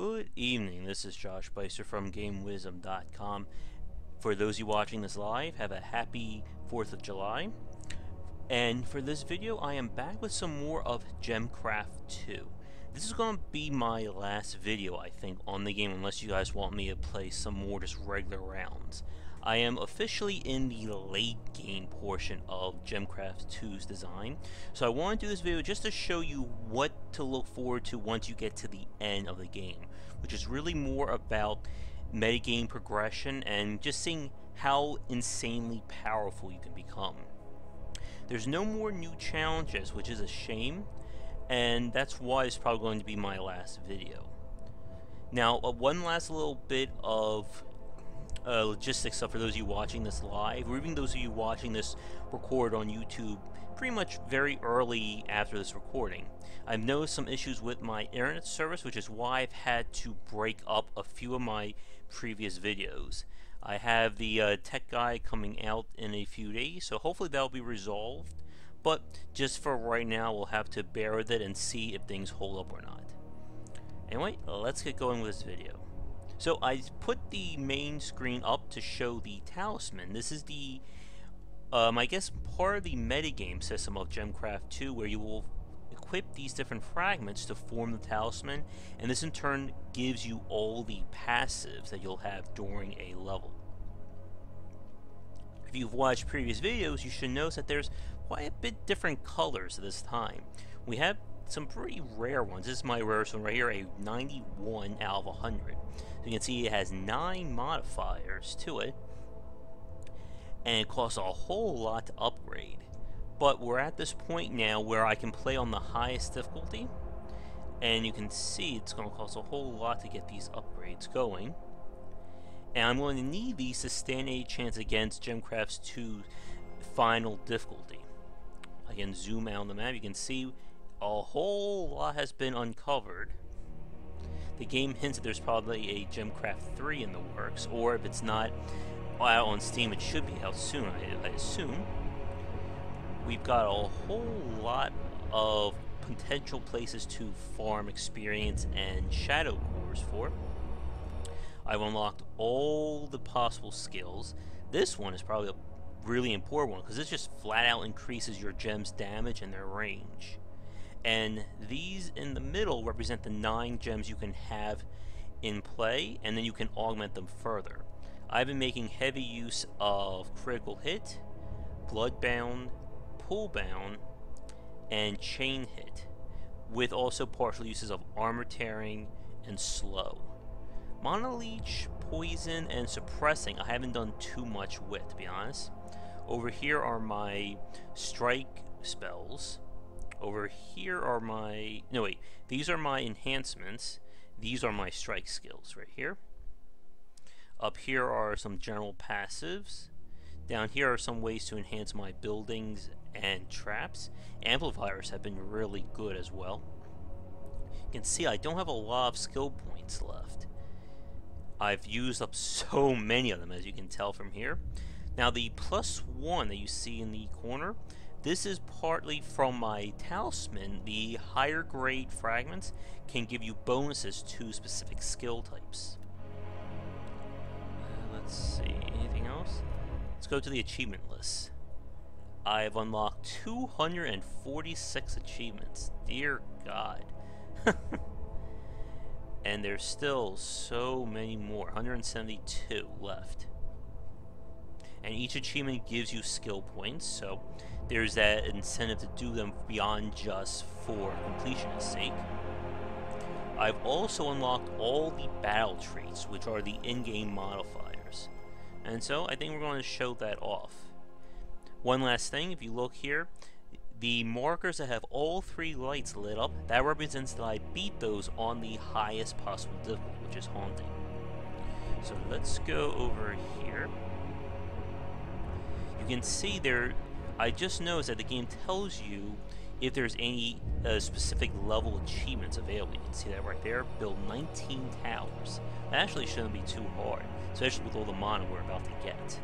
Good evening, this is Josh Beiser from GameWisdom.com. For those of you watching this live, have a happy 4th of July. And for this video, I am back with some more of Gemcraft 2. This is going to be my last video, I think, on the game, unless you guys want me to play some more just regular rounds. I am officially in the late game portion of Gemcraft 2's design, so I want to do this video just to show you what to look forward to once you get to the end of the game, which is really more about metagame progression and just seeing how insanely powerful you can become. There's no more new challenges, which is a shame, and that's why it's probably going to be my last video. Now, one last little bit of logistics stuff for those of you watching this live, or even those of you watching this record on YouTube pretty much very early after this recording. I've noticed some issues with my internet service, which is why I've had to break up a few of my previous videos. I have the tech guy coming out in a few days, so hopefully that'll be resolved, but just for right now we'll have to bear with it and see if things hold up or not. Anyway, let's get going with this video. So I put the main screen up to show the talisman. This is the, I guess, part of the metagame system of Gemcraft 2, where you will equip these different fragments to form the talisman, and this in turn gives you all the passives that you'll have during a level. If you've watched previous videos, you should notice that there's quite a bit different colors this time. We have some pretty rare ones. This is my rarest one right here, a 91 out of 100. So you can see it has 9 modifiers to it, and it costs a whole lot to upgrade. But we're at this point now where I can play on the highest difficulty, and you can see it's going to cost a whole lot to get these upgrades going. And I'm going to need these to stand a chance against Gemcraft 2's final difficulty. I can zoom out on the map. You can see a whole lot has been uncovered. The game hints that there's probably a Gemcraft 3 in the works, or if it's not out on Steam, it should be out soon, I assume. We've got a whole lot of potential places to farm experience and shadow cores for. I've unlocked all the possible skills. This one is probably a really important one, because this just flat out increases your gems' damage and their range. And these in the middle represent the 9 gems you can have in play, and then you can augment them further. I've been making heavy use of critical hit, bloodbound, pullbound, and chain hit, with also partial uses of armor tearing and slow. Mana leech, poison, and suppressing I haven't done too much with, to be honest. Over here are my strike spells. Over here are my... no, wait. These are my enhancements. These are my strike skills right here. Up here are some general passives. Down here are some ways to enhance my buildings and traps. Amplifiers have been really good as well. You can see I don't have a lot of skill points left. I've used up so many of them, as you can tell from here. Now the +1 that you see in the corner, this is partly from my talisman. The higher grade fragments can give you bonuses to specific skill types. Let's see, anything else? Let's go to the achievement list. I've unlocked 246 achievements. Dear God. And there's still so many more, 172 left. And each achievement gives you skill points, so there's that incentive to do them beyond just for completion's sake. I've also unlocked all the battle traits, which are the in-game modifiers. And so I think we're going to show that off. One last thing, if you look here, the markers that have all 3 lights lit up, that represents that I beat those on the highest possible difficulty, which is haunting. So let's go over here. You can see there, I just noticed that the game tells you if there's any specific level achievements available. You can see that right there, build 19 towers. That actually shouldn't be too hard, especially with all the mana we're about to get.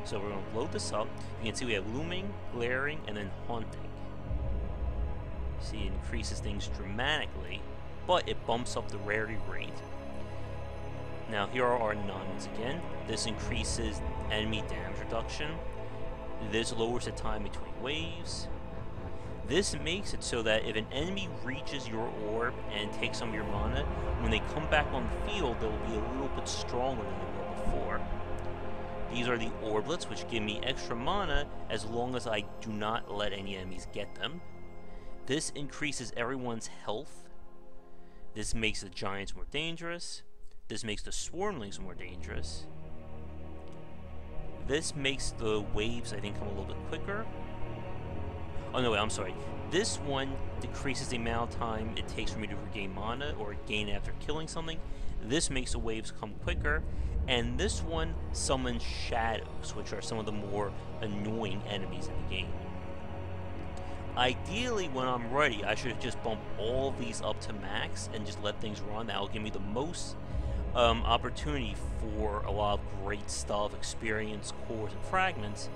So we're going to load this up. You can see we have looming, glaring, and then haunting. See, it increases things dramatically. but it bumps up the rarity rate. Now here are our nuns again. This increases enemy damage reduction. This lowers the time between waves. This makes it so that if an enemy reaches your orb and takes some of your mana, when they come back on the field, they'll be a little bit stronger than they were before. These are the orblets, which give me extra mana as long as I do not let any enemies get them. This increases everyone's health. This makes the giants more dangerous. This makes the swarmlings more dangerous. This makes the waves, I think, come a little bit quicker. Oh no, wait, I'm sorry. This one decreases the amount of time it takes for me to regain mana or gain after killing something. This makes the waves come quicker. And this one summons shadows, which are some of the more annoying enemies in the game. Ideally, when I'm ready, I should just bump all of these up to max and just let things run. That will give me the most opportunity for a lot of great stuff, experience, cores, and fragments.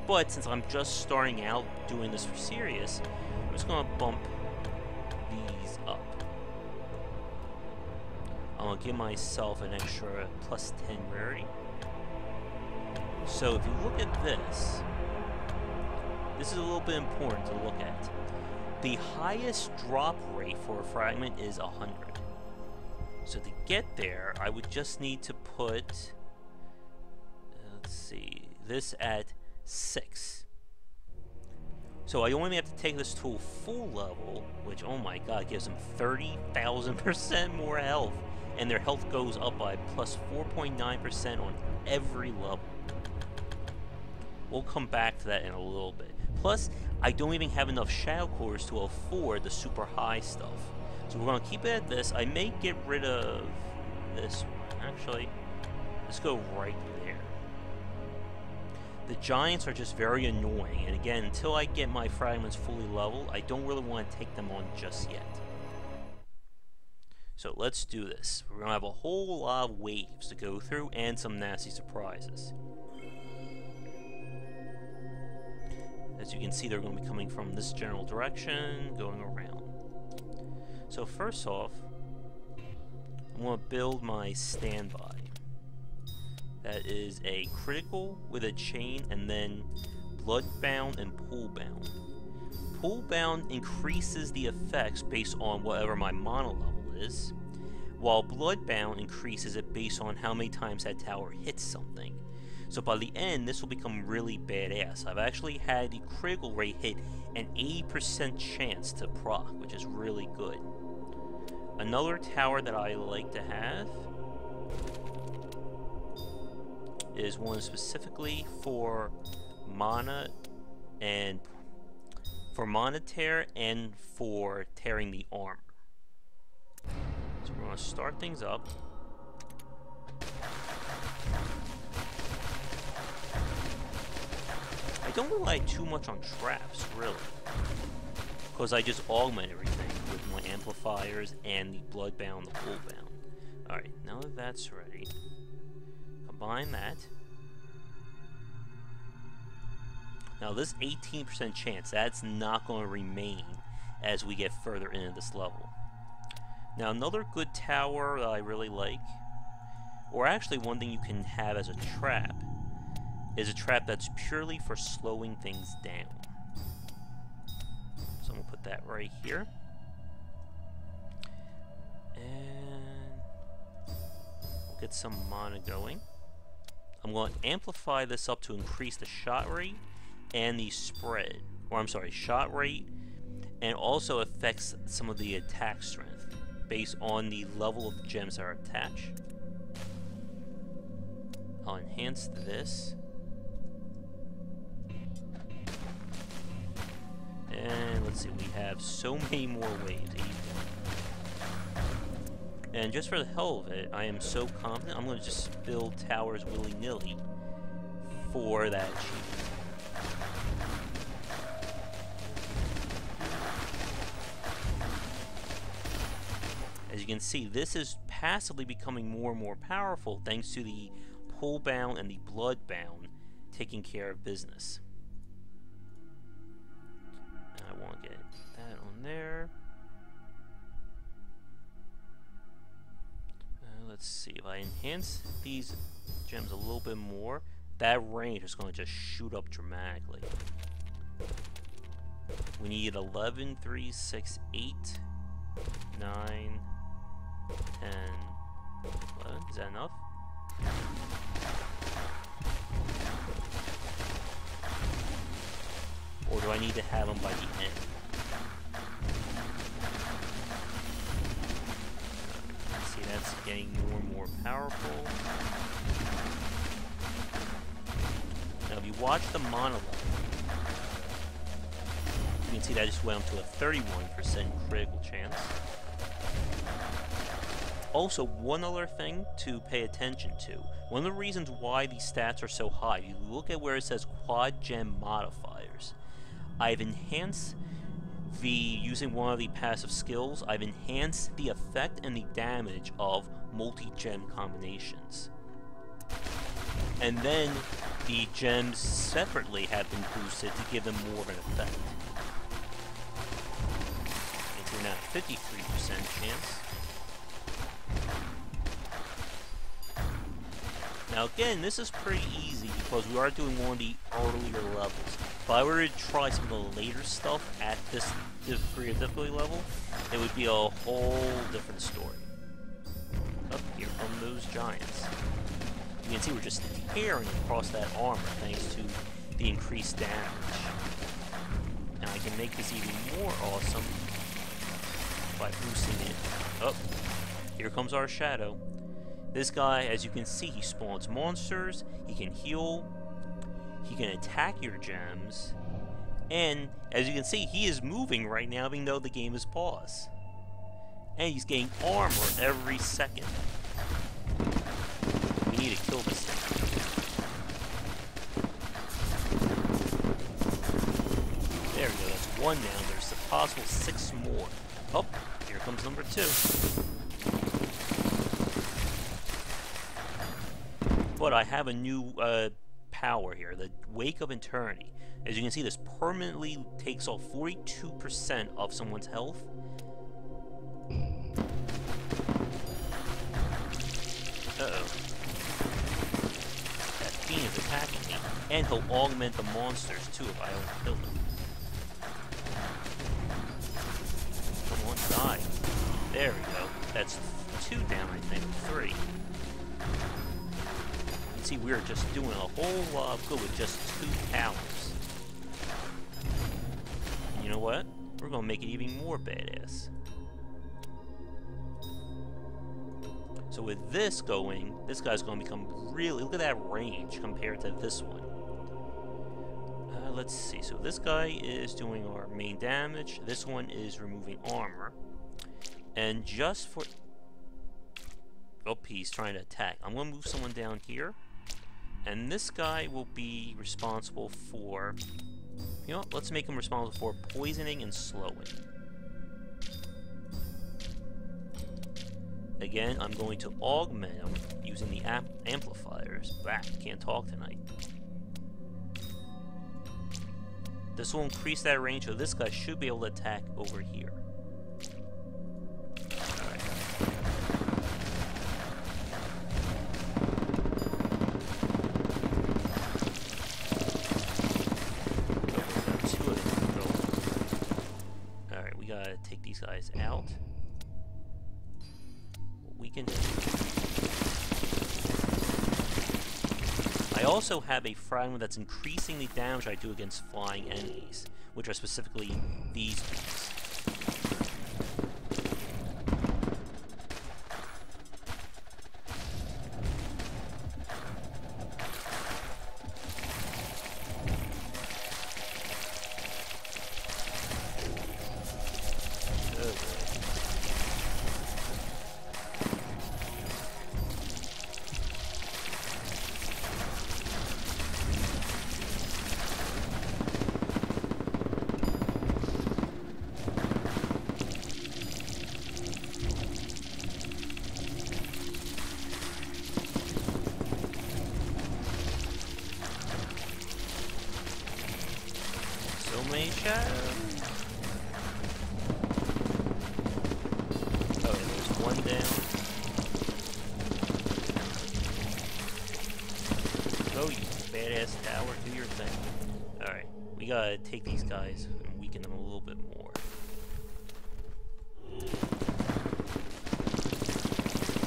But since I'm just starting out doing this for serious, I'm just going to bump these up. I'm going to give myself an extra plus 10 rarity. So if you look at this, this is a little bit important to look at. The highest drop rate for a fragment is 100. So to get there, I would just need to put, let's see, this at 6. So I only have to take this to a full level, which, oh my god, gives them 30,000% more health. And their health goes up by plus 4.9% on every level. We'll come back to that in a little bit. Plus, I don't even have enough shadow cores to afford the super high stuff. So we're going to keep it at this. I may get rid of this one. Actually, let's go right there. The giants are just very annoying. And again, until I get my fragments fully leveled, I don't really want to take them on just yet. So let's do this. We're going to have a whole lot of waves to go through and some nasty surprises. As you can see, they're going to be coming from this general direction, going around. So first off, I'm going to build my standby. That is a critical with a chain and then bloodbound and poolbound. Poolbound increases the effects based on whatever my mana level is, while bloodbound increases it based on how many times that tower hits something. So by the end, this will become really badass. I've actually had the critical rate hit an 80% chance to proc, which is really good. Another tower that I like to have is one specifically for mana and for mana tear and for tearing the armor. So we're going to start things up. I don't rely too much on traps, really, because I just augment everything with my amplifiers and the bloodbound, the poolbound. Alright, now that that's ready, combine that. Now this 18% chance, that's not going to remain as we get further into this level. Now another good tower that I really like, or actually one thing you can have as a trap, is a trap that's purely for slowing things down. So I'm going to put that right here. And we'll get some mana going. I'm going to amplify this up to increase the shot rate and the spread. Or I'm sorry, shot rate, and also affects some of the attack strength based on the level of gems that are attached. I'll enhance this. And let's see, we have so many more waves. 81. And just for the hell of it, I am so confident, I'm going to just build towers willy-nilly for that achievement. As you can see, this is passively becoming more and more powerful thanks to the poolbound and the bloodbound taking care of business. I want to get that on there. let's see, if I enhance these gems a little bit more, that range is going to just shoot up dramatically. We need 11, 3, 6, 8, 9, 10, 11. Is that enough? Or do I need to have them by the end? See, that's getting more and more powerful. Now, if you watch the monologue, you can see that I just went up to a 31% critical chance. Also, one other thing to pay attention to. One of the reasons why these stats are so high, you look at where it says quad gem modifiers. I've enhanced using one of the passive skills, I've enhanced the effect and the damage of multi-gem combinations. And then the gems separately have been boosted to give them more of an effect. And we're now at 53% chance. Now again, this is pretty easy because we are doing one of the earlier levels. If I were to try some of the later stuff at this degree of difficulty level, it would be a whole different story. Oh, here come those giants. You can see we're just tearing across that armor thanks to the increased damage. Now I can make this even more awesome by boosting it. Oh, here comes our shadow. This guy, as you can see, he spawns monsters, he can heal, he can attack your gems, and as you can see, he is moving right now even though the game is paused. And he's getting armor every second. We need to kill this thing. There we go, that's one down. There's a possible 6 more. Oh, here comes number 2. But I have a new power here, the Wake of Eternity. As you can see, this permanently takes off 42% of someone's health. Uh-oh. That fiend is attacking me. And he'll augment the monsters, too, if I don't kill them. Come on, die. There we go. That's 2 down, I think. 3. See, we're just doing a whole lot of good with just 2 powers. And you know what? We're gonna make it even more badass. So with this going, this guy's gonna become really... Look at that range compared to this one. Let's see. So this guy is doing our main damage. This one is removing armor. And just for... Oh, he's trying to attack. I'm gonna move someone down here. And this guy will be responsible for... You know what? Let's make him responsible for poisoning and slowing. Again, I'm going to augment him using the amplifiers. Bah, can't talk tonight. This will increase that range, so this guy should be able to attack over here. Take these guys out. What we can do. I also have a fragment that's increasing the damage I do against flying enemies, which are specifically these ones. Oh, there's one down. gotta take these guys and weaken them a little bit more.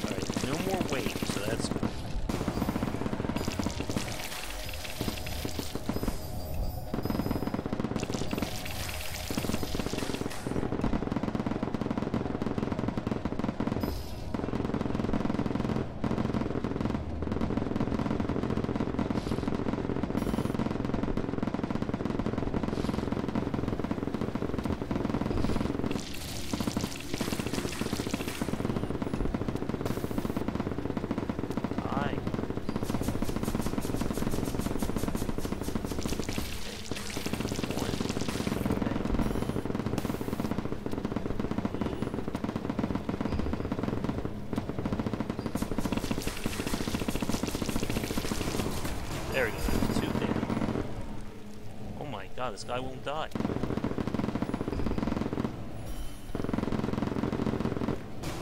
Alright, no more waves, so that's good. There we go, there's 2 down. Oh my god, this guy won't die.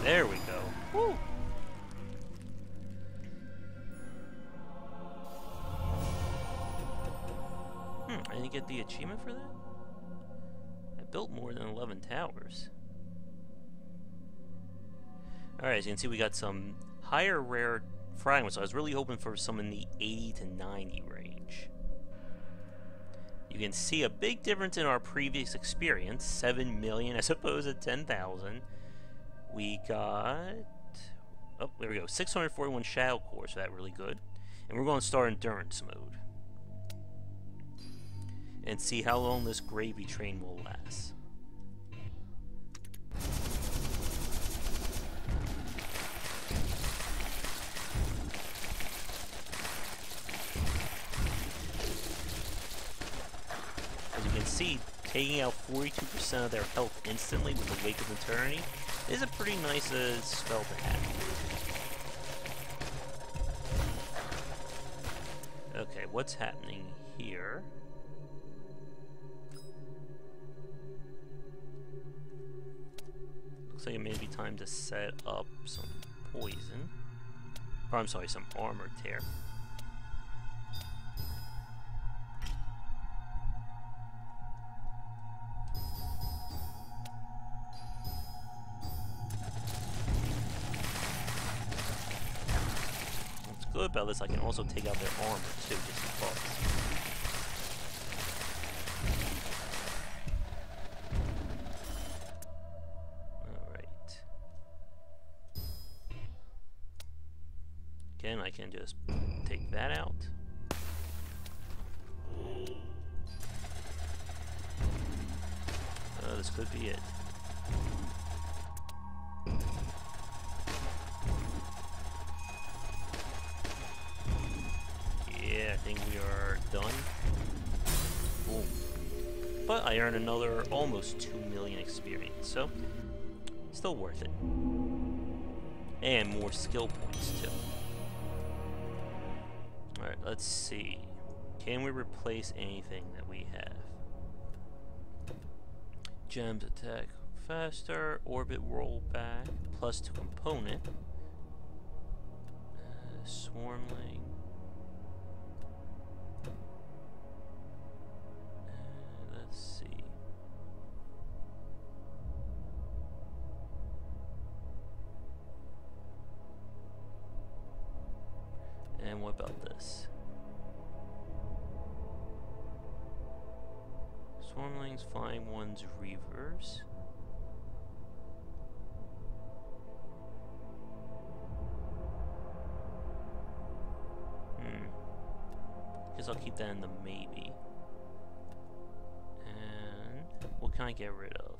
There we go. Woo! I didn't get the achievement for that? I built more than 11 towers. Alright, as you can see, we got some higher rare fragments, so I was really hoping for some in the 80 to 90 range. You can see a big difference in our previous experience, 7 million as opposed to 10,000. We got, oh, there we go, 641 shadow cores, so that's really good. And we're going to start endurance mode. And see how long this gravy train will last. See, taking out 42% of their health instantly with the Wake of Eternity is a pretty nice spell to have. Okay, what's happening here? Looks like it may be time to set up some poison. Or, I'm sorry, some armor tear. Good about this, I can also take out their armor too, just because. Alright. Again, I can just take that out. This could be it. Yeah, I think we are done. Boom. But I earned another almost 2 million experience, so still worth it. And more skill points too. Alright, let's see. Can we replace anything that we have? Gems attack faster, orbit rollback, +2 component. Swarmling. Let's see. And what about this? Swarmlings, flying ones, reavers. Guess I'll keep that in the maybe. And what can I get rid of?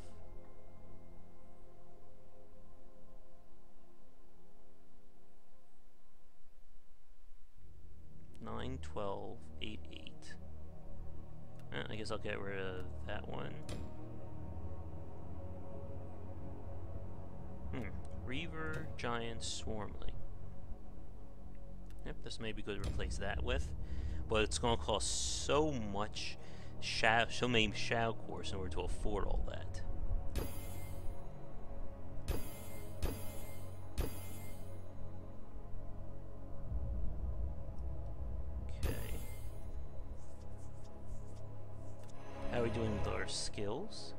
Nine, 12, 8, 8. I guess I'll get rid of that one. Reaver, Giant, Swarmling. Yep, this may be good to replace that with. But it's going to cost so much so many shadow cores in order to afford all that. Okay. skills.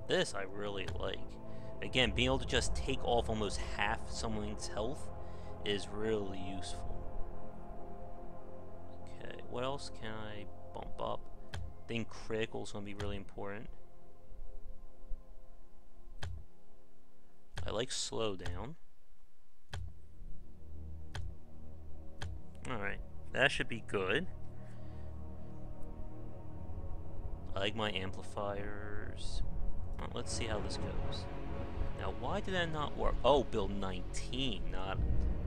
This I really like. Again, being able to just take off almost half someone's health is really useful. Okay, what else can I bump up? I think critical is going to be really important. I like slow down. Alright, that should be good. I like my amplifiers. Well, let's see how this goes. Now, why did that not work? Oh, build 19, not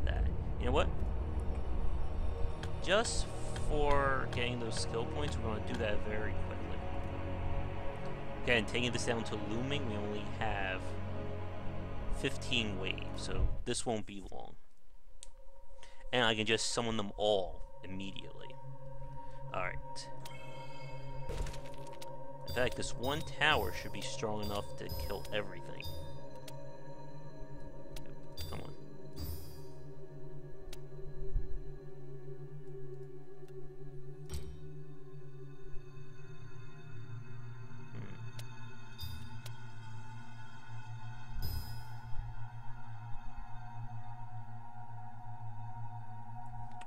that. You know what? Just for getting those skill points, we're going to do that very quickly. Again, taking this down to looming, we only have 15 waves, so this won't be long. And I can just summon them all immediately. Alright. In fact, this one tower should be strong enough to kill everything. Come on.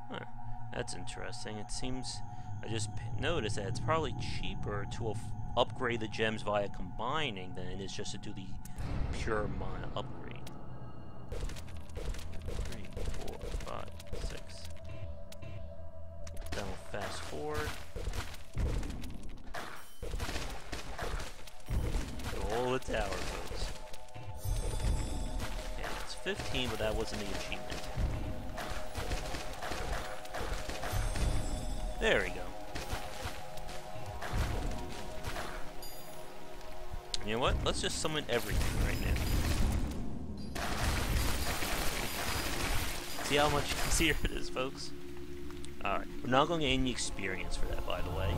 Huh. That's interesting. It seems... I just noticed that it's probably cheaper to upgrade the gems via combining than it is just to do the pure mana upgrade. 3, 4, 5, 6. Then we'll fast forward. All the tower folks. Yeah, it's 15, but that wasn't the achievement. There we go. You know what? Let's just summon everything right now. See how much easier it is, folks? Alright, we're not going to get any experience for that, by the way.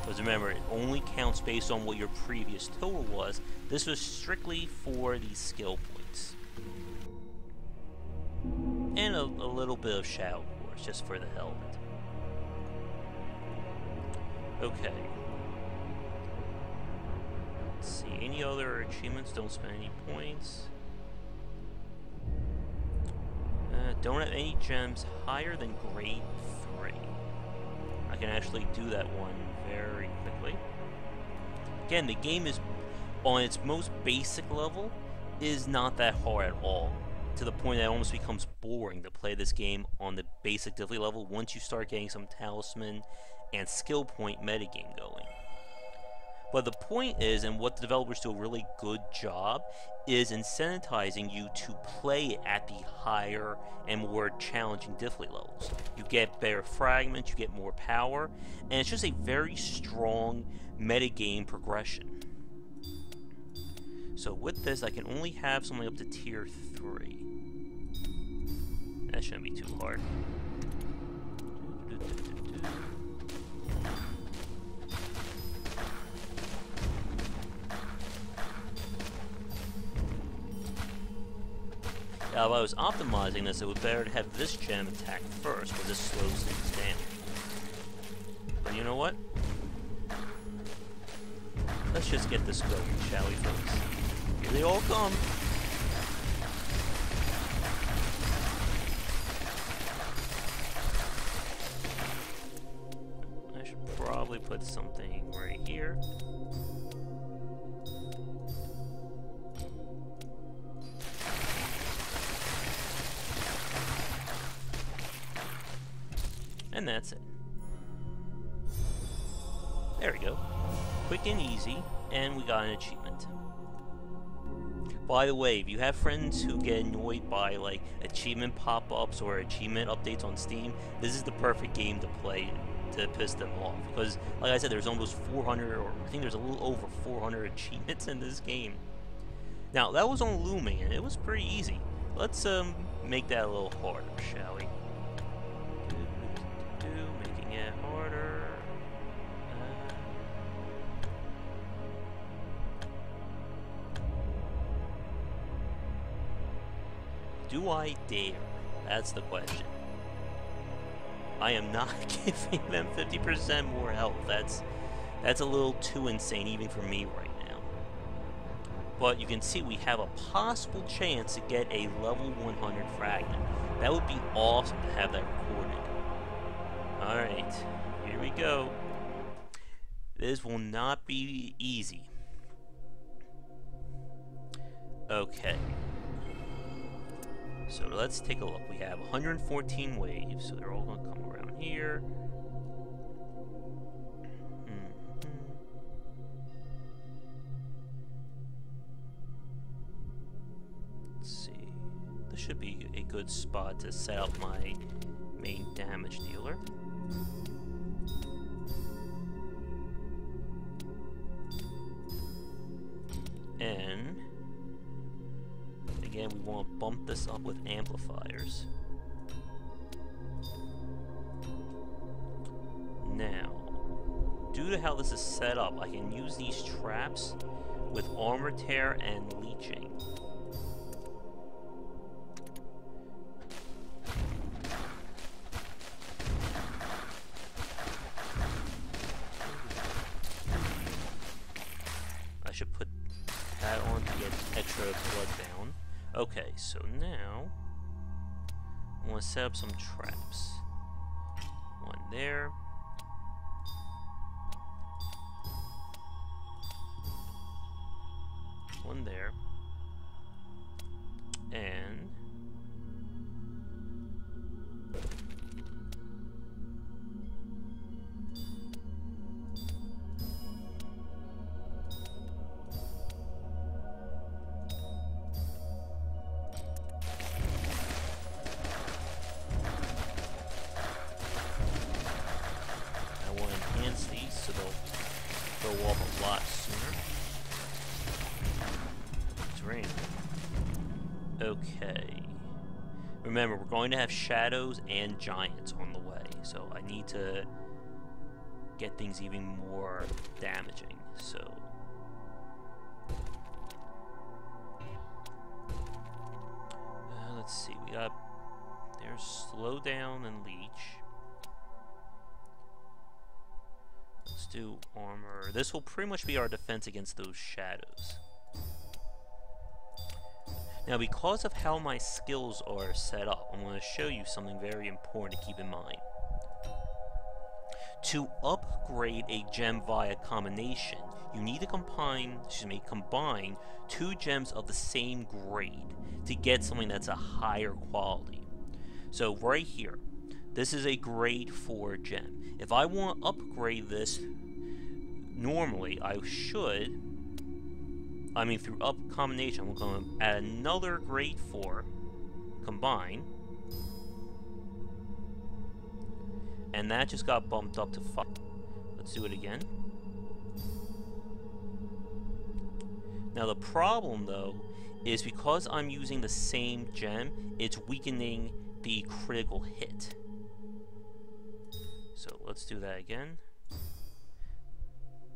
Because remember, it only counts based on what your previous total was. This was strictly for the skill points. And a little bit of Shadow Course, just for the hell of it. Okay. Let's see, any other achievements? Don't spend any points. Don't have any gems higher than grade 3. I can actually do that one very quickly. Again, the game is, on its most basic level, is not that hard at all. To the point that it almost becomes boring to play this game on the basic difficulty level once you start getting some talisman and skill point metagame going. But the point is, and what the developers do a really good job, is incentivizing you to play at the higher and more challenging difficulty levels. You get better fragments, you get more power, and it's just a very strong metagame progression. So with this, I can only have something up to tier 3. That shouldn't be too hard. Now, if I was optimizing this, it would be better to have this gem attack first, because this slows things down. But you know what? Let's just get this going, shall we, folks? Here they all come! I should probably put something right here. And that's it. There we go. Quick and easy, and we got an achievement. By the way, if you have friends who get annoyed by like achievement pop-ups or achievement updates on Steam, this is the perfect game to play to piss them off. Because, like I said, there's almost 400, or I think there's a little over 400 achievements in this game. Now, that was on Looming, and it was pretty easy. Let's make that a little harder, shall we? Making it harder. Do I dare? That's the question. I am not giving them 50% more health. That's a little too insane even for me right now. But you can see we have a possible chance to get a level 100 fragment. That would be awesome to have that recorded. Alright, here we go. This will not be easy. Okay. So let's take a look. We have 114 waves, so they're all going to come around here. Let's see. This should be a good spot to set up my main damage dealer. And again, we want to bump this up with amplifiers. Now, due to how this is set up, I can use these traps with armor tear and leeching. I should put that on to get extra blood down. Okay, so now I want to set up some traps. One there. One there. And these so they'll go off a lot sooner. It's raining. Okay. Remember, we're going to have shadows and giants on the way, so I need to get things even more damaging. So let's see. We got there's slow down and leech. Let's do armor. This will pretty much be our defense against those shadows. Now, because of how my skills are set up, I'm going to show you something very important to keep in mind. To upgrade a gem via combination, you need to combine two gems of the same grade to get something that's a higher quality. So right here, this is a grade 4 gem. If I want to upgrade this, normally I should, through up combination, I'm going to add another grade 4, combine, and that just got bumped up to 5. Let's do it again. Now the problem though, is because I'm using the same gem, it's weakening the critical hit. So let's do that again.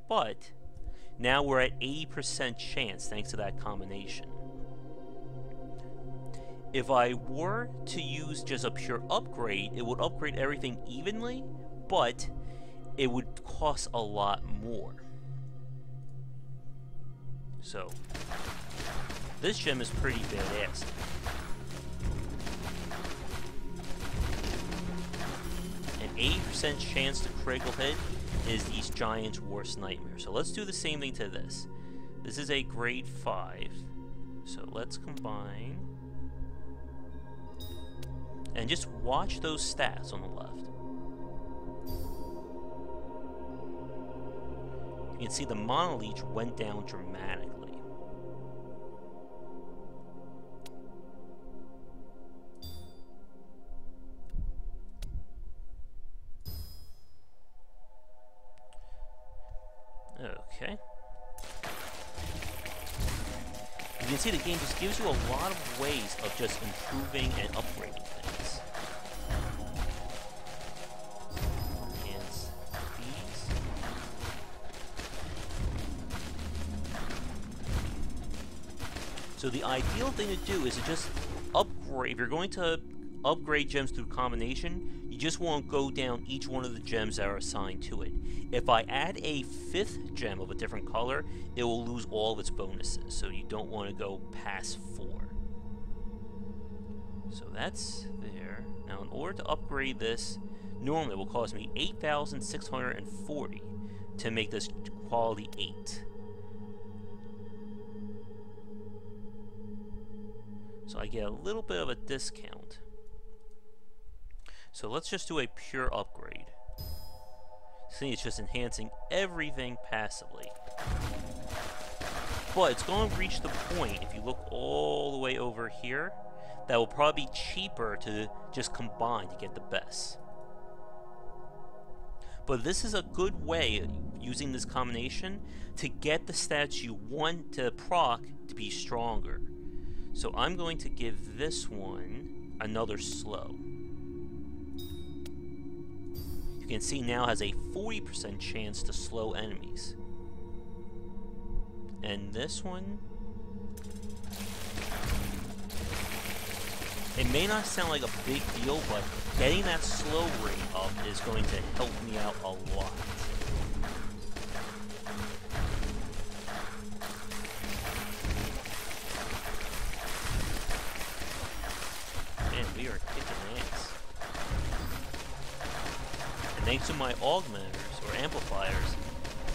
But now we're at 80% chance thanks to that combination. If I were to use just a pure upgrade, it would upgrade everything evenly, but it would cost a lot more. So this gem is pretty badass. An 80% chance to critical hit is these giants' worst nightmare. So let's do the same thing to this. This is a grade 5. So let's combine. And just watch those stats on the left. You can see the Mono Leech went down dramatically. Okay. You can see the game just gives you a lot of ways of just improving and upgrading things. And these. So the ideal thing to do is to just upgrade if you're going to upgrade gems through combination, you just want to go down each one of the gems that are assigned to it. If I add a 5th gem of a different color, it will lose all of its bonuses, so you don't want to go past 4. So that's there. Now in order to upgrade this, normally it will cost me 8,640 to make this quality 8. So I get a little bit of a discount. So let's just do a pure upgrade. See, it's just enhancing everything passively. But it's going to reach the point, if you look all the way over here, that will probably be cheaper to just combine to get the best. But this is a good way, using this combination, to get the stats you want to proc to be stronger. So I'm going to give this one another slow. You can see now has a 40% chance to slow enemies. And this one, it may not sound like a big deal, but getting that slow rate up is going to help me out a lot. Man, we are kicking ass. And thanks to my augmenters, or amplifiers,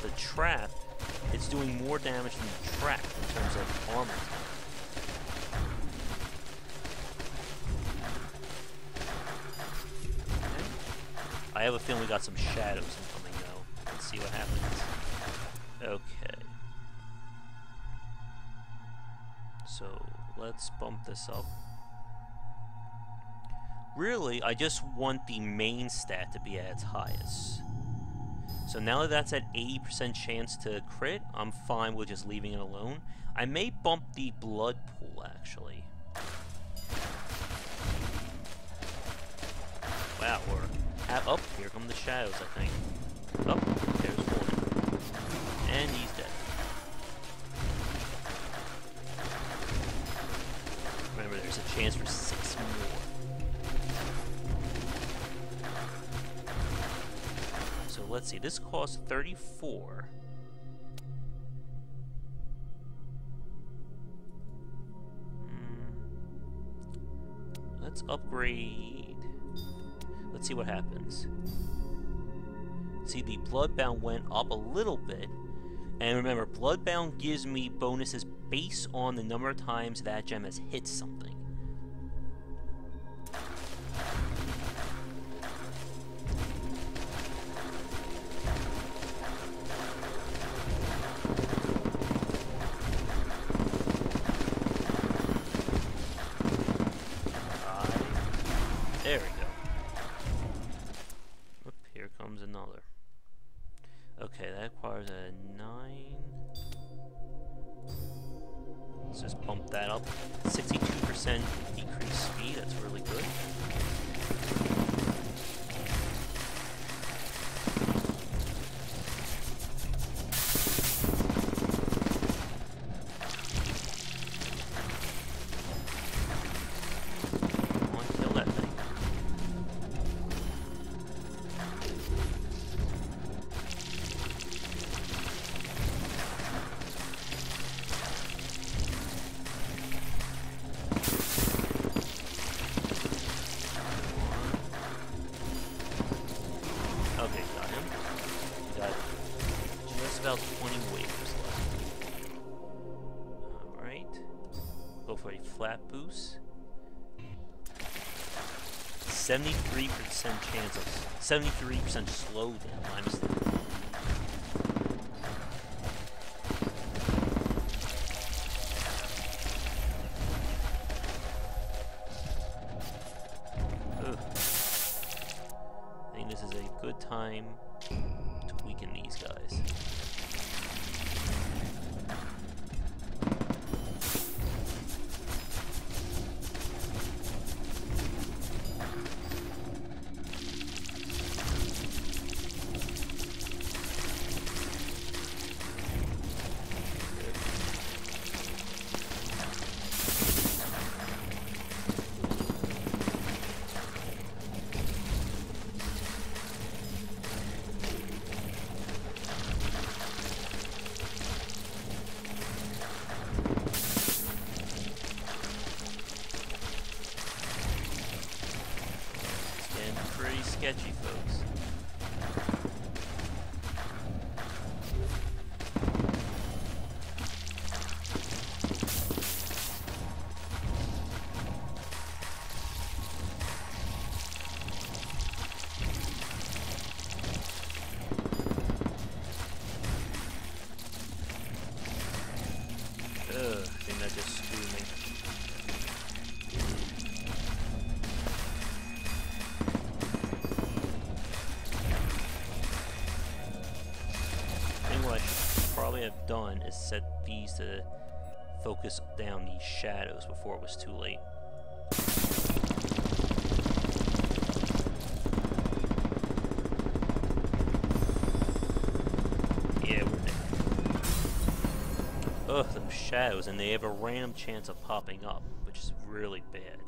the trap, it's doing more damage than the trap in terms of armor. I have a feeling we got some shadows incoming, though. Let's see what happens. Okay. So, let's bump this up. Really, I just want the main stat to be at its highest. So now that that's at 80% chance to crit, I'm fine with just leaving it alone. I may bump the blood pool, actually. Wow, we're... Up, here come the shadows, I think. Up, there's one. And he's dead. Remember, there's a chance for 6 more. So let's see, this costs 34. Let's upgrade. Let's see what happens. See, the Bloodbound went up a little bit. And remember, Bloodbound gives me bonuses based on the number of times that gem has hit something. There we go. Oop, here comes another. Okay, that requires a 9. Let's just bump that up. 62% decreased speed, that's really good. Okay, got him. We got just about 20 waves left. Alright. Go for a flat boost. 73% chance of... 73% slowdown. Minus the... Good time to weaken these guys. what I should probably have done is set these to focus down these shadows before it was too late. Yeah, we're there. Ugh, those shadows, and they have a random chance of popping up, which is really bad.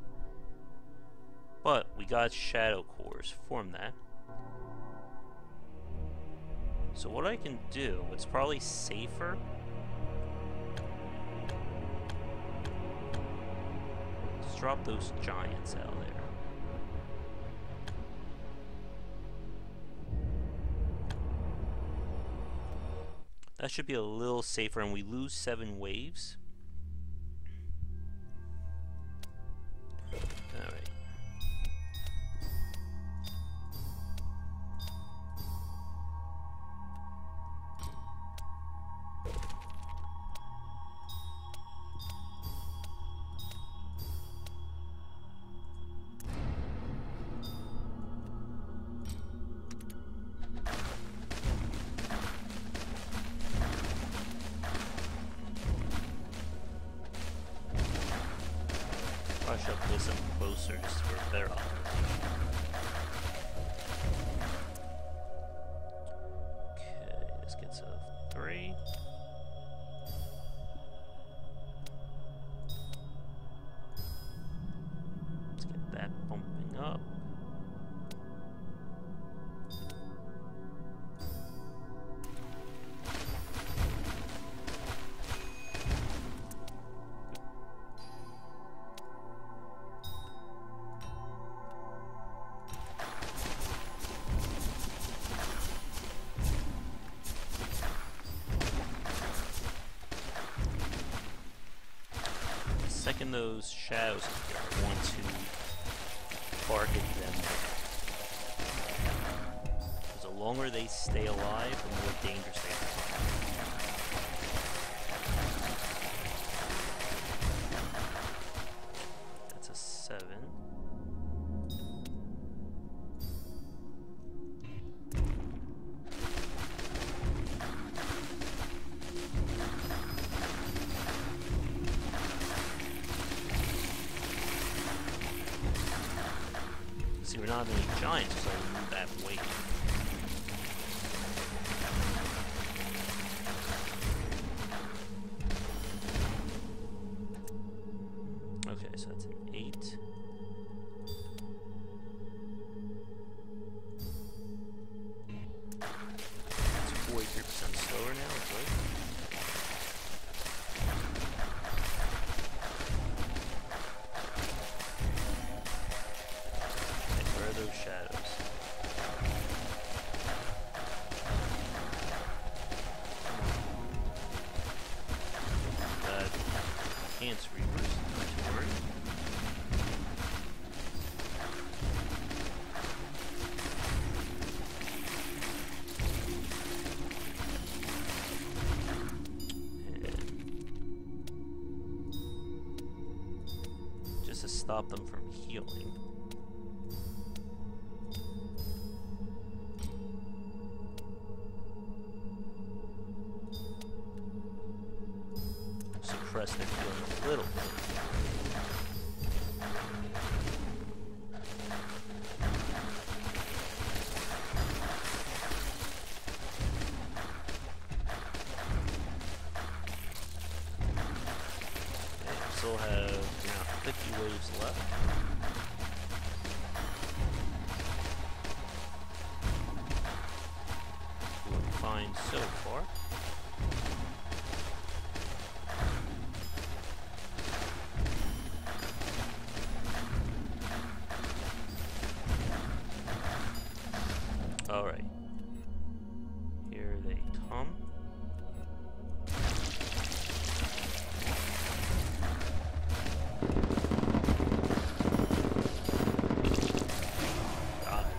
But we got shadow cores from that. So what I can do, it's probably safer. Just drop those giants out there. That should be a little safer, and we lose 7 waves. Alright. I should place them closer just for a better option. Okay, this gets a 3. Let's get that bumping up. Second those shadows appear, I want to target them. Because the longer they stay alive, the more dangerous they become. That's a 7. See, we're not having any giants, so I remove that weight. Okay, so that's an 8. It's 43% slower now, right? Those shadows. That enhanced reverse, not to worry. And just to stop them from healing. Suppress their healing a little bit. Okay, we still have 50 waves left. Doing fine so far. Alright. Here they come. Got it.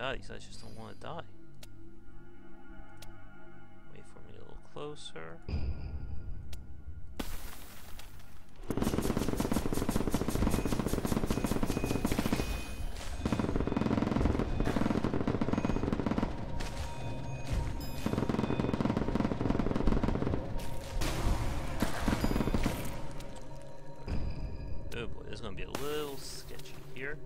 God, these guys just don't want to die. Wait for me a little closer. Oh boy, this is going to be a little sketchy here.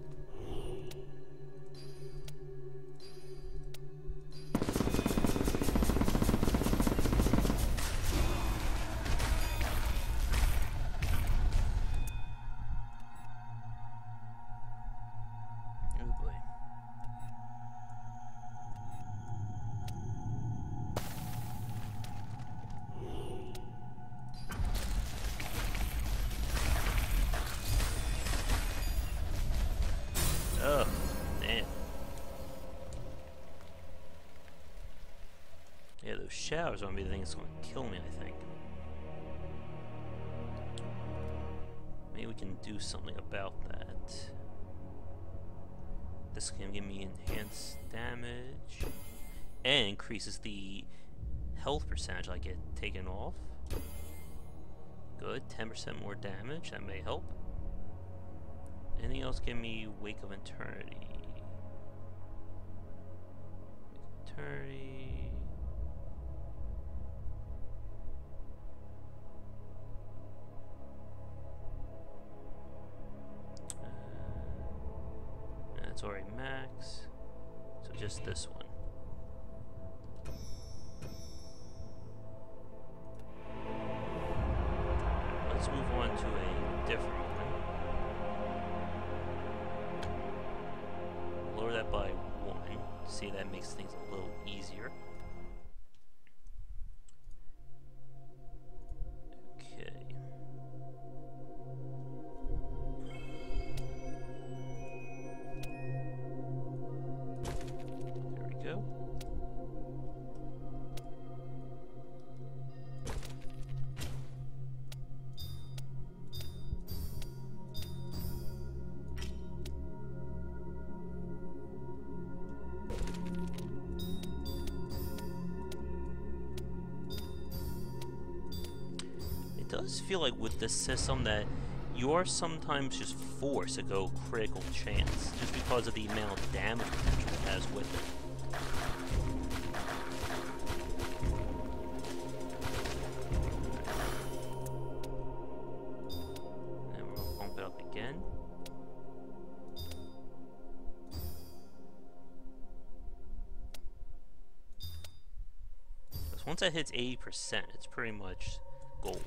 Oh, damn. Yeah, those showers are gonna be the thing that's gonna kill me, I think. Maybe we can do something about that. This can give me enhanced damage and increases the health percentage I get taken off. Good, 10% more damage, that may help. Anything else give me Wake of Eternity? Wake of Eternity. That's already max. So just this one. Let's move on to a different one. Lower that by 1. See, that makes things a little easier. Okay. There we go. It does feel like with this system that you are sometimes just forced to go critical chance just because of the amount of damage potential it has with it. And we're gonna bump it up again. Because once that hits 80%, it's pretty much gold.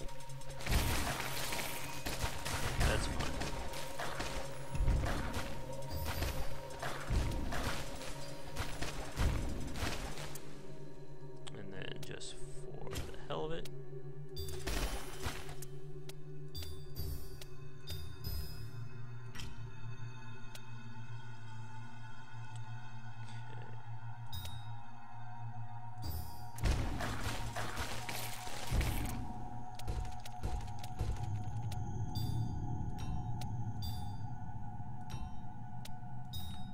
That's fine. And then just for the hell of it.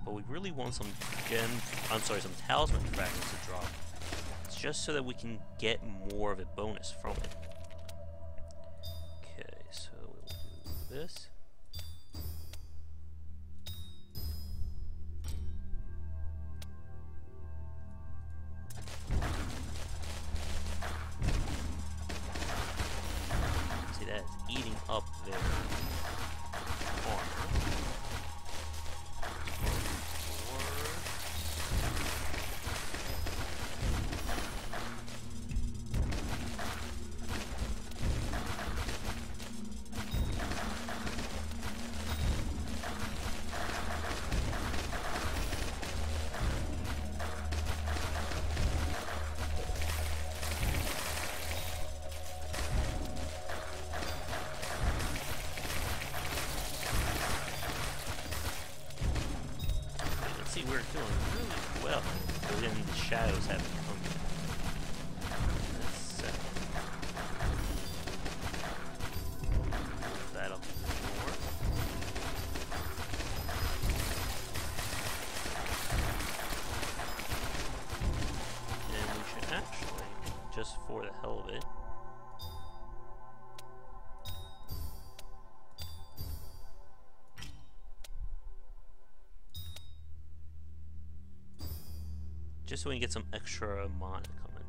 But we really want some some talisman fragments to drop. It's just so that we can get more of a bonus from it. Okay, so we'll do this. See, that's eating up their armor. We're doing really well, but then the shadows haven't come yet. Let's that up more. just for the hell of it. Just so we can get some extra mana coming.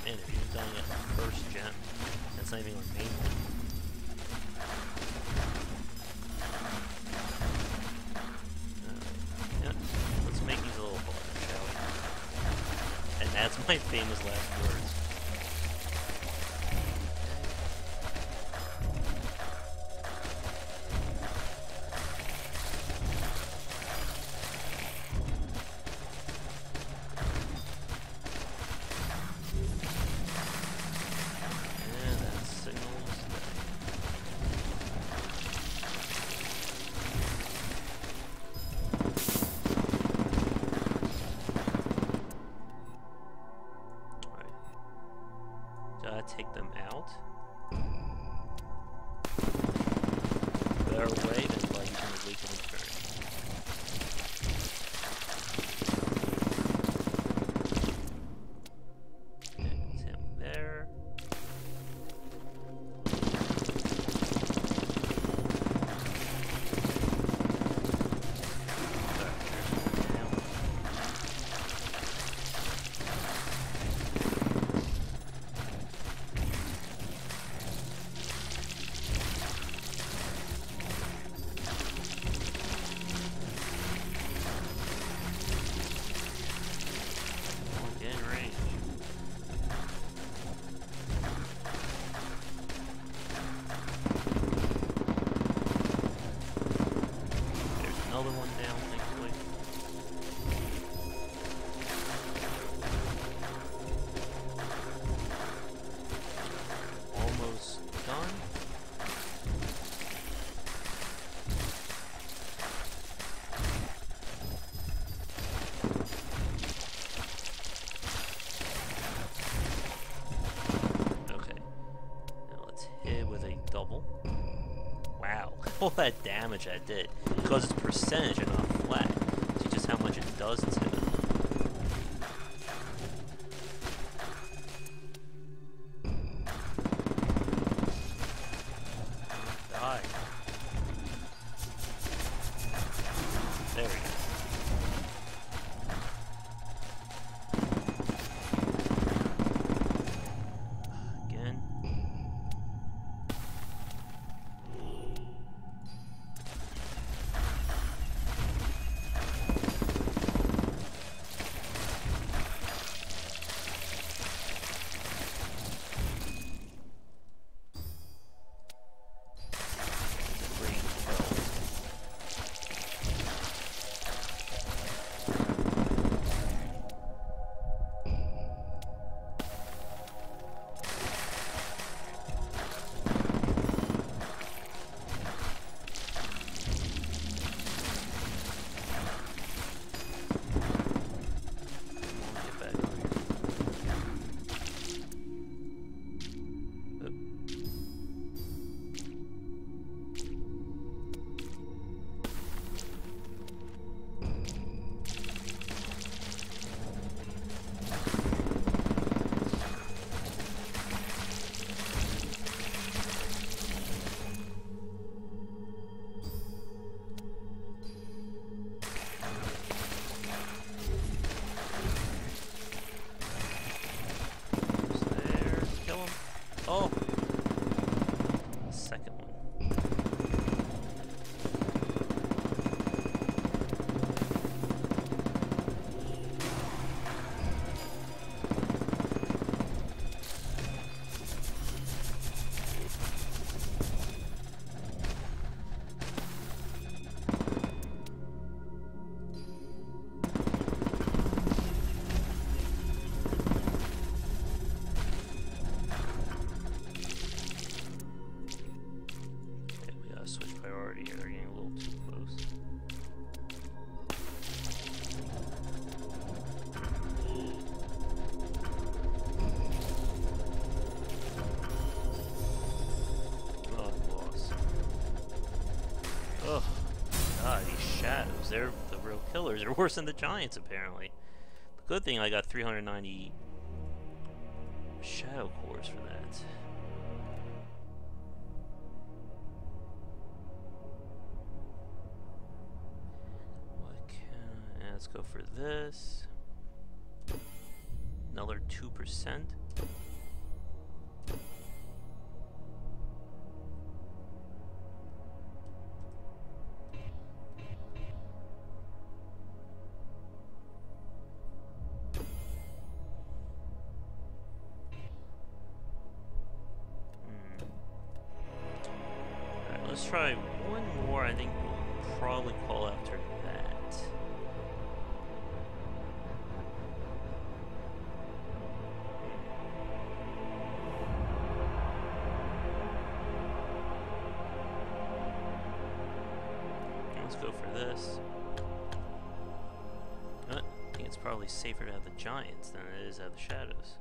Man, if you're done at the first gem, that's not even our main one. Yeah, let's make these a little harder, shall we? And that's my famous last words. And that signals that. Take them out. Better way than by using the weakening turn. Okay, it's him there. Another one down, thankfully. Almost done. Okay. Now let's hit with a double. Wow, all that damage I did. Because it's percentage and not flat. See just how much it does to it. Die. There we go. Again. They're the real killers. They're worse than the giants, apparently. But good thing I got 390 shadow cores for that. What can... Yeah, let's go for this. Another 2%. Let's try one more. I think we'll probably call after that. Let's go for this. I think it's probably safer to have the giants than it is to have the shadows.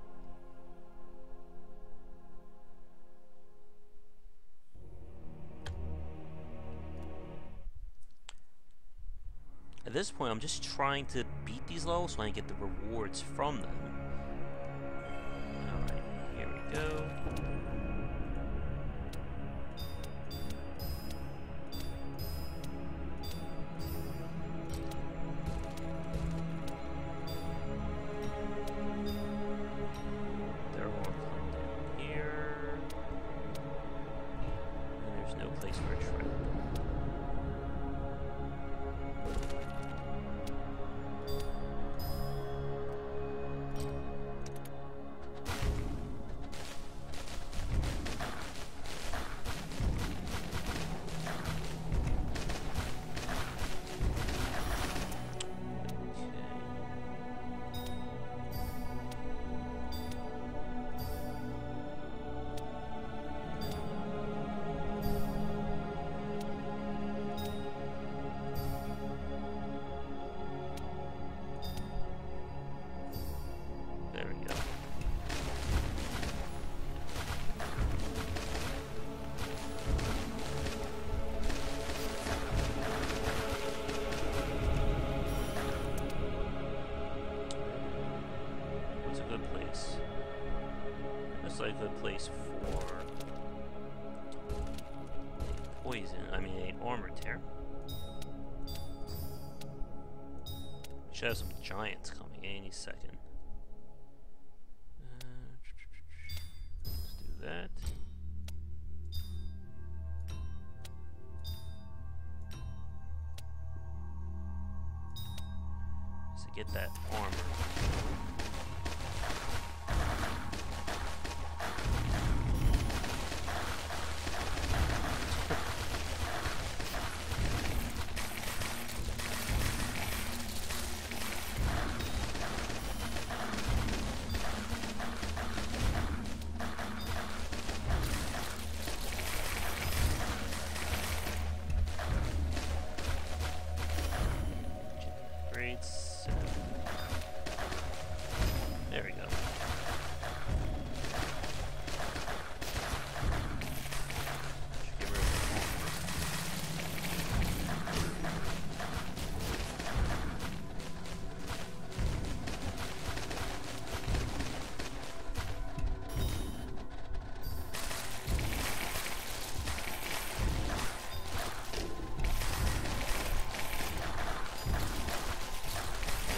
At this point, I'm just trying to beat these levels so I can get the rewards from them. Alright, here we go. They're all coming down here. And there's no place for a trap. A good place for poison, a armor tear. Should have some giants coming any second. Let's do that. Just to get that armor. There we go. Should get rid of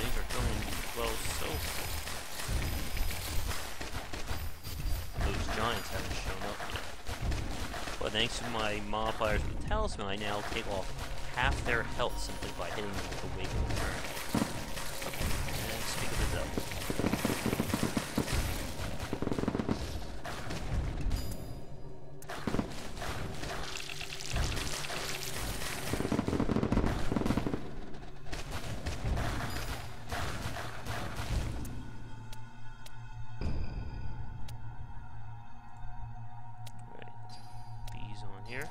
these are going well so far. Those giants haven't shown up yet. But thanks to my modifiers with the talisman, I now take off half their health simply by hitting them with the wake of the turn. And speak of the devil. Here.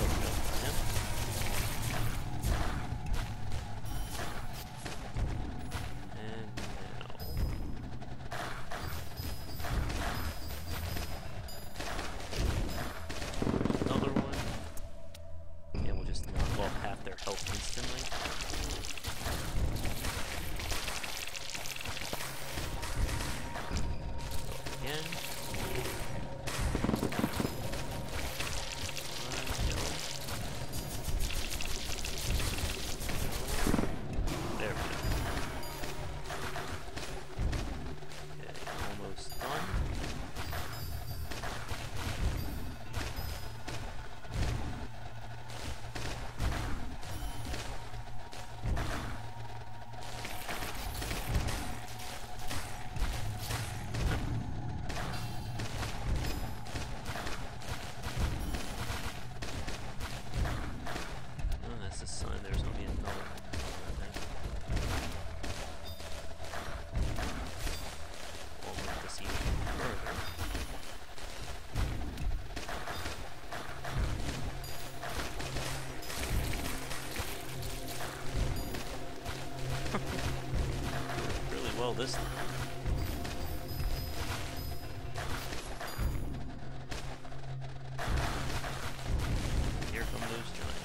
There we go. health instantly. Again. There we go. Okay, almost done. There's only another one. We'll move this even further. Really well this time. Here come those giants.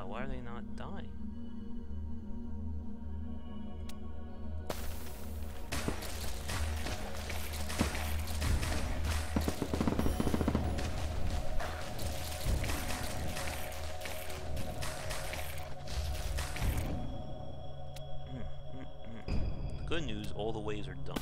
Why are they not dying? The good news, all the waves are done.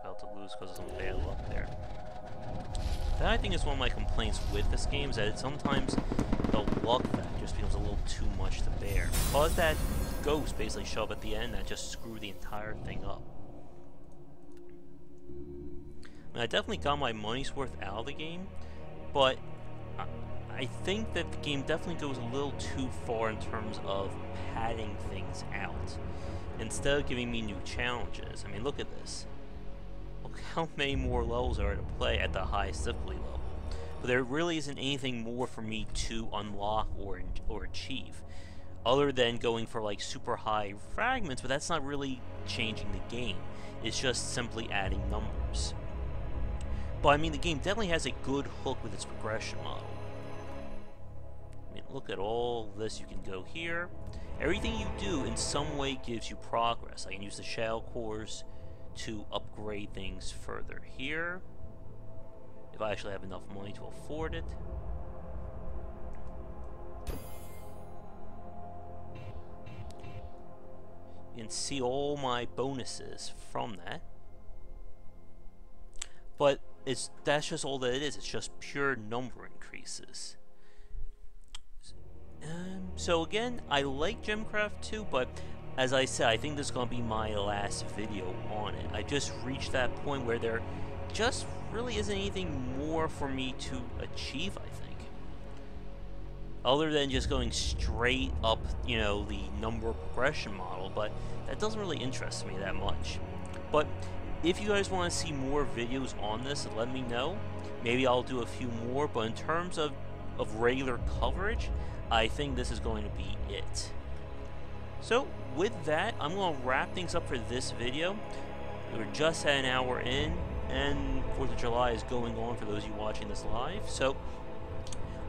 About to lose because of some bad luck there. That, I think, is one of my complaints with this game, is that sometimes the luck that just becomes a little too much to bear. Because that ghost basically show up at the end, that just screwed the entire thing up. I mean, I definitely got my money's worth out of the game, but I think that the game definitely goes a little too far in terms of padding things out, instead of giving me new challenges. I mean, look at this. How many more levels are to play at the highest difficulty level? But there really isn't anything more for me to unlock or achieve, other than going for like super high fragments, but that's not really changing the game. It's just simply adding numbers. But I mean, the game definitely has a good hook with its progression model. I mean, look at all this. You can go here. Everything you do in some way gives you progress. I can use the shell cores to upgrade things further here, if I actually have enough money to afford it. You can see all my bonuses from that. But that's just all that it is. It's just pure number increases. So again, I like Gemcraft too, but as I said, I think this is going to be my last video on it. I just reached that point where there just really isn't anything more for me to achieve, I think. other than just going straight up, you know, the number progression model, but that doesn't really interest me that much. But if you guys want to see more videos on this, let me know. Maybe I'll do a few more, but in terms of regular coverage, I think this is going to be it. So with that, I'm going to wrap things up for this video. We're just at an hour in, and 4th of July is going on for those of you watching this live, so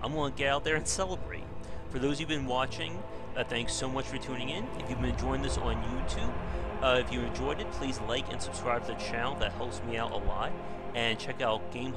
I'm going to get out there and celebrate. For those who've been watching, thanks so much for tuning in. If you've been enjoying this on YouTube, if you enjoyed it, please like and subscribe to the channel. That helps me out a lot. And check out Game